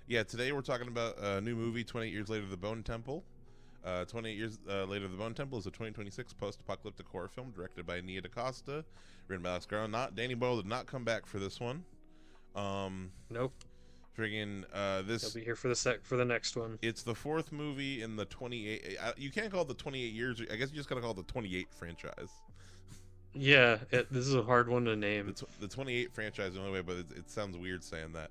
Yeah, today we're talking about a new movie, 28 Years Later, The Bone Temple. 28 Years Later, The Bone Temple is a 2026 post-apocalyptic horror film directed by Nia DaCosta, written by Alex Garland. Danny Boyle did not come back for this one. Nope. Friggin' He'll be here for the next one. It's the fourth movie in the 28. You can't call it the 28 years. I guess you just gotta call it the 28 franchise. Yeah, this is a hard one to name. The 28 franchise the only way, but it sounds weird saying that.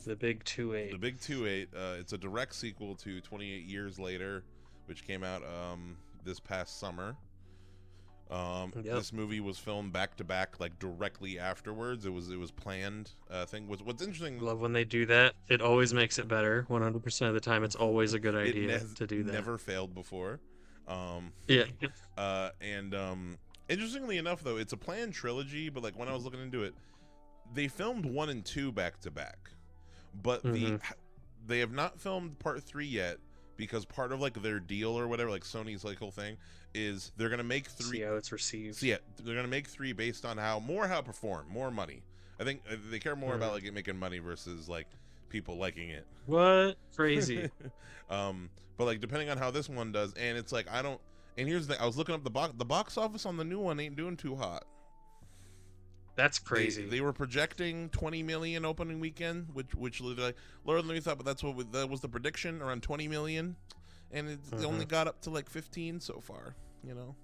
The Big 2-8. The Big 2-8. It's a direct sequel to 28 Years Later, which came out this past summer. Yep. This movie was filmed back to back, like directly afterwards. It was planned thing. What's interesting? I love when they do that. It always makes it better. 100% of the time, it's always a good idea to do that. Never failed before. Yeah. Interestingly enough, though, it's a planned trilogy. But like when I was looking into it, they filmed 1 and 2 back to back, but they have not filmed part 3 yet. Because part of like their deal or whatever, like Sony's like whole thing, is they're gonna make 3. See how it's received. So yeah, they're gonna make 3 based on how it performed, more money. I think they care more about like it making money versus like people liking it. What? Crazy. But like depending on how this one does, and it's like I don't. And here's the thing: I was looking up the box office on the new one ain't doing too hot. That's crazy. They were projecting 20 million opening weekend, which like lower than we thought, but that was the prediction, around 20 million, and it only got up to like 15 so far. You know,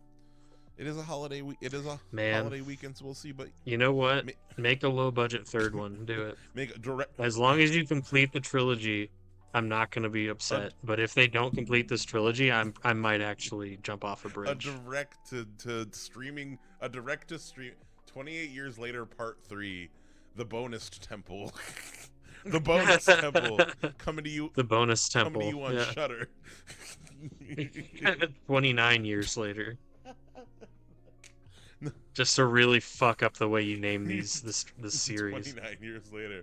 it is a holiday holiday weekend, so we'll see. But you know what? Make a low budget third one. Do it. Make a direct. As long as you complete the trilogy, I'm not going to be upset. But if they don't complete this trilogy, I might actually jump off a bridge. A direct to stream. 28 Years Later, Part 3, The Bonus Temple. The Bonus Temple coming to you. The Bonus Temple coming to you on Shudder. 29 years later. Just to really fuck up the way you name this series. 29 years later.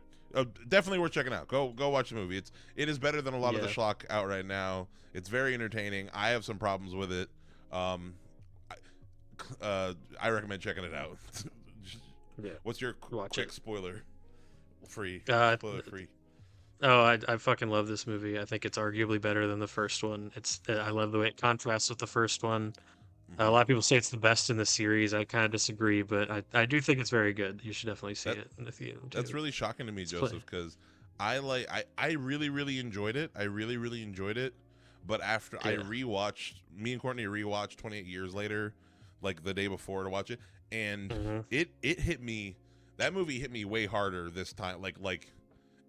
Definitely worth checking out. Go watch the movie. It is better than a lot of the schlock out right now. It's very entertaining. I have some problems with it. I recommend checking it out. Yeah. What's your quick spoiler free? Spoiler free. Oh, I fucking love this movie. I think it's arguably better than the first one. I love the way it contrasts with the first one. A lot of people say it's the best in the series. I kind of disagree, but I do think it's very good. You should definitely see it in the theater. That's really shocking to me, Joseph, because I really, really enjoyed it. I really, really enjoyed it. But after me and Courtney rewatched 28 Years Later, like the day before to watch it, and it hit me. That movie hit me way harder this time. Like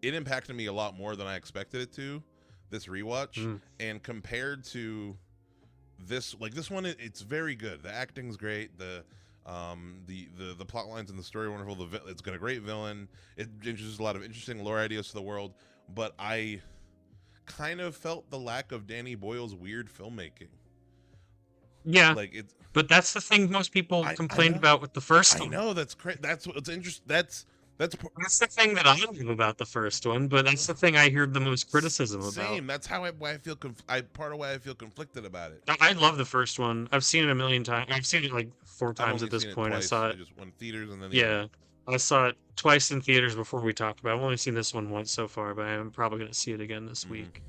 it impacted me a lot more than I expected it to. This rewatch, and compared to this one, it's very good. The acting's great. The plot lines and the story are wonderful. It's got a great villain. It introduces a lot of interesting lore ideas to the world. But I kind of felt the lack of Danny Boyle's weird filmmaking. Yeah, but that's the thing most people complained about with the first one. I know, that's crazy. That's what's interesting. That's the thing that I love about the first one, but that's the thing I hear the most criticism about. Same. That's how why I feel. Part of why I feel conflicted about it. I love the first one. I've seen it a million times. I've seen it like 4 times at this point. I saw it. I just went to theaters and then. Yeah, I saw it twice in theaters before we talked about it. I've only seen this one once so far, but I'm probably going to see it again this week.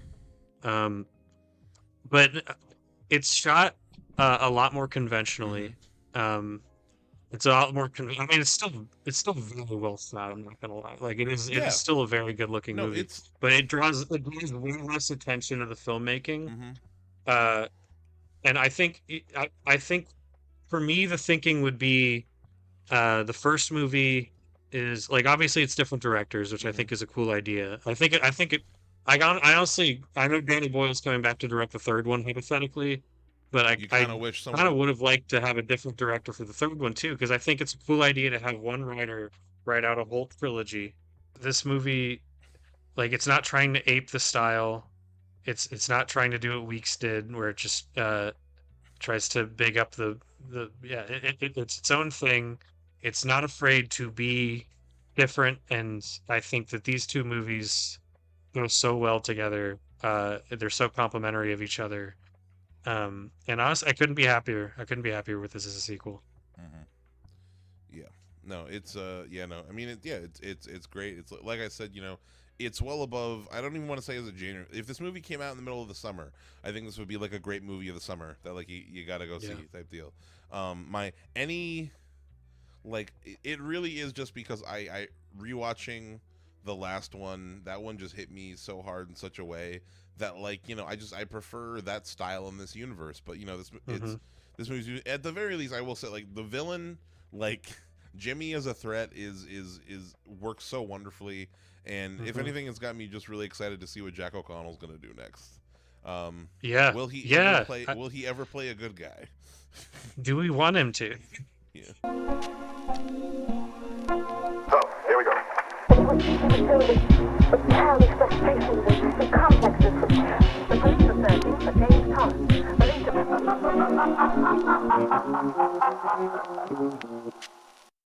But it's shot a lot more conventionally. It's a lot more. I mean, it's still very well shot. I'm not gonna lie. Like it is still a very good looking movie. But it draws way less attention to the filmmaking. And I think for me the thinking would be the first movie is like obviously it's different directors, which I think is a cool idea. I honestly know Danny Boyle's coming back to direct the third one hypothetically. But I kind of would have liked to have a different director for the third one too, because I think it's a cool idea to have one writer write out a whole trilogy. This movie, like, it's not trying to ape the style. It's not trying to do what Weeks did, where it just tries to big up it's its own thing. It's not afraid to be different, and I think that these two movies go so well together. They're so complementary of each other. And honestly, I couldn't be happier. I couldn't be happier with this as a sequel. Mm-hmm. Yeah. No, it's yeah, no. I mean, it's great. It's like I said, it's well above. I don't even want to say as a genre. If this movie came out in the middle of the summer, I think this would be like a great movie of the summer that like you got to go Yeah. see type deal. My any like it really is just because I rewatching the last one, that one just hit me so hard in such a way that like I prefer that style in this universe. But Mm-hmm. this movie, at the very least, I will say, like, the villain, like Jimmy as a threat is works so wonderfully, and if Mm-hmm. anything, it's got me just really excited to see what Jack O'Connell's gonna do next. Yeah. Yeah. Will he ever play a good guy? Do we want him to? Yeah. So, here we go. He was filled with childish frustrations and complexes. The police are searching for James Thomas, believed to